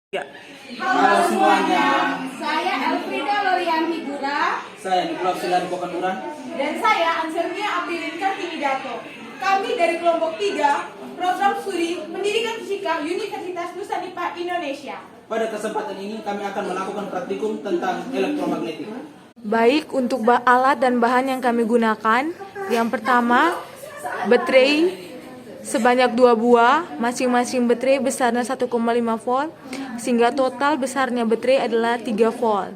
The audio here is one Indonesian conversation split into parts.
Ya. Halo semuanya. Saya Elfrida Lorianti Gura. Saya Niklaus dari Bokanuran. Dan saya Anselmia Aprilinka Timidato. Kami dari kelompok 3, Program Studi Pendidikan Fisika Universitas Nusa Tenggara Indonesia. Pada kesempatan ini kami akan melakukan praktikum tentang elektromagnetik. Baik, untuk alat dan bahan yang kami gunakan, yang pertama, baterai sebanyak 2 buah, masing-masing baterai besarnya 1,5 volt, sehingga total besarnya baterai adalah 3 volt.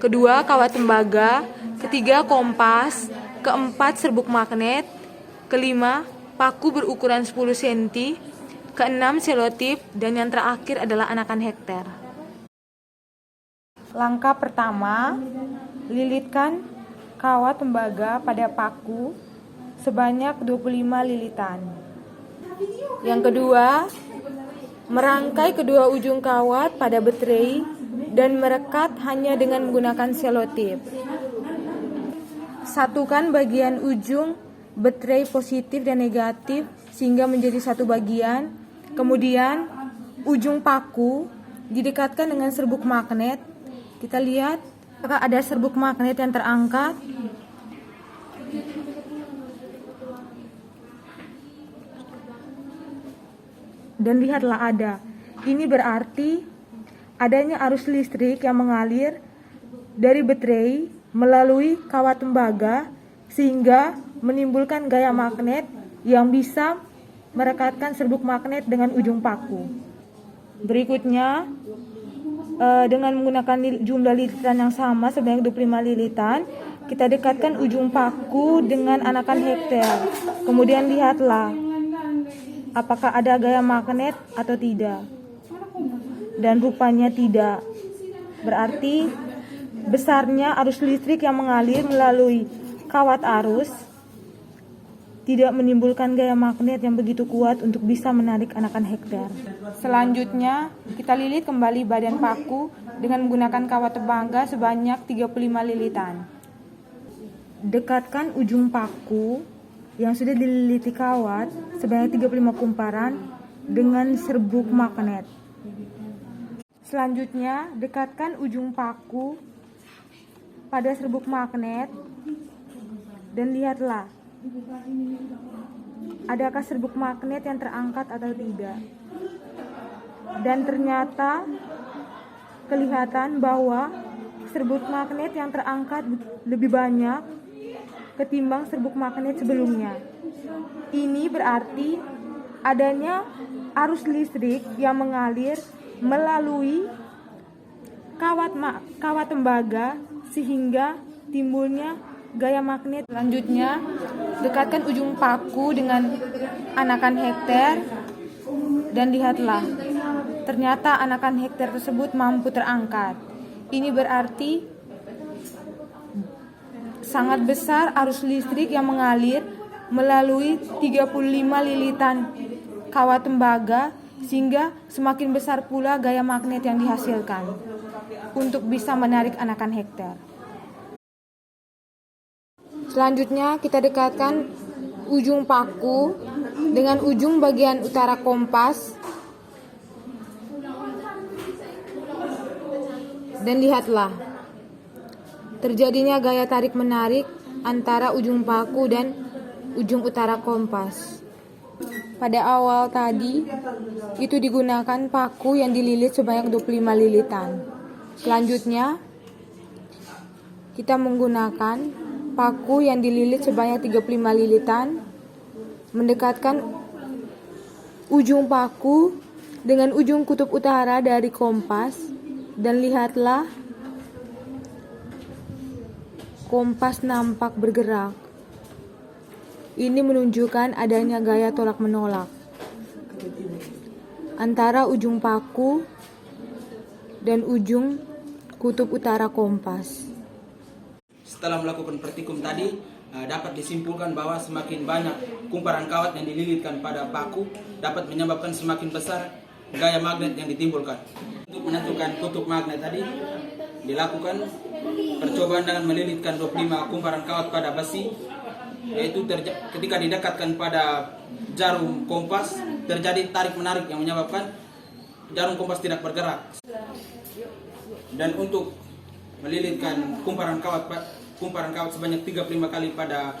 Kedua, kawat tembaga. Ketiga, kompas. Keempat, serbuk magnet. Kelima, paku berukuran 10 cm. Keenam, selotip. Dan yang terakhir adalah anakan hektar. Langkah pertama, lilitkan kawat tembaga pada paku sebanyak 25 lilitan. Yang kedua, merangkai kedua ujung kawat pada baterai dan merekat hanya dengan menggunakan selotip. Satukan bagian ujung baterai positif dan negatif sehingga menjadi satu bagian. Kemudian, ujung paku didekatkan dengan serbuk magnet. Kita lihat apakah ada serbuk magnet yang terangkat. Dan lihatlah ada. Ini berarti adanya arus listrik yang mengalir dari baterai melalui kawat tembaga sehingga menimbulkan gaya magnet yang bisa merekatkan serbuk magnet dengan ujung paku. Berikutnya, dengan menggunakan jumlah lilitan yang sama sebanyak 25 lilitan, kita dekatkan ujung paku dengan anakan hektar. Kemudian lihatlah apakah ada gaya magnet atau tidak. Dan rupanya tidak. Berarti besarnya arus listrik yang mengalir melalui kawat arus tidak menimbulkan gaya magnet yang begitu kuat untuk bisa menarik anakan hektar. Selanjutnya, kita lilit kembali badan paku dengan menggunakan kawat tembaga sebanyak 35 lilitan. Dekatkan ujung paku yang sudah dililiti kawat sebanyak 35 kumparan dengan serbuk magnet. Selanjutnya, dekatkan ujung paku pada serbuk magnet dan lihatlah adakah serbuk magnet yang terangkat atau tidak. Dan ternyata kelihatan bahwa serbuk magnet yang terangkat lebih banyak ketimbang serbuk magnet sebelumnya. Ini berarti adanya arus listrik yang mengalir melalui kawat tembaga sehingga timbulnya gaya magnet. Selanjutnya, dekatkan ujung paku dengan anakan hektar dan lihatlah, ternyata anakan hektar tersebut mampu terangkat. Ini berarti sangat besar arus listrik yang mengalir melalui 35 lilitan kawat tembaga sehingga semakin besar pula gaya magnet yang dihasilkan untuk bisa menarik anakan hektar. Selanjutnya kita dekatkan ujung paku dengan ujung bagian utara kompas dan lihatlah terjadinya gaya tarik-menarik antara ujung paku dan ujung utara kompas. Pada awal tadi, itu digunakan paku yang dililit sebanyak 25 lilitan. Selanjutnya, kita menggunakan paku yang dililit sebanyak 35 lilitan, mendekatkan ujung paku dengan ujung kutub utara dari kompas, dan lihatlah kompas nampak bergerak. Ini menunjukkan adanya gaya tolak-menolak antara ujung paku dan ujung kutub utara kompas. Setelah melakukan praktikum tadi, dapat disimpulkan bahwa semakin banyak kumparan kawat yang dililitkan pada paku dapat menyebabkan semakin besar gaya magnet yang ditimbulkan. Untuk menentukan kutub magnet tadi, dilakukan percobaan dengan melilitkan 25 kumparan kawat pada besi, yaitu ketika didekatkan pada jarum kompas terjadi tarik-menarik yang menyebabkan jarum kompas tidak bergerak. Dan untuk melilitkan kumparan kawat sebanyak 35 kali pada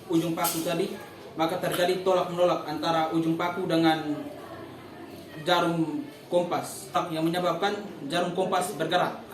ujung paku tadi, maka terjadi tolak menolak antara ujung paku dengan jarum kompas yang menyebabkan jarum kompas bergerak.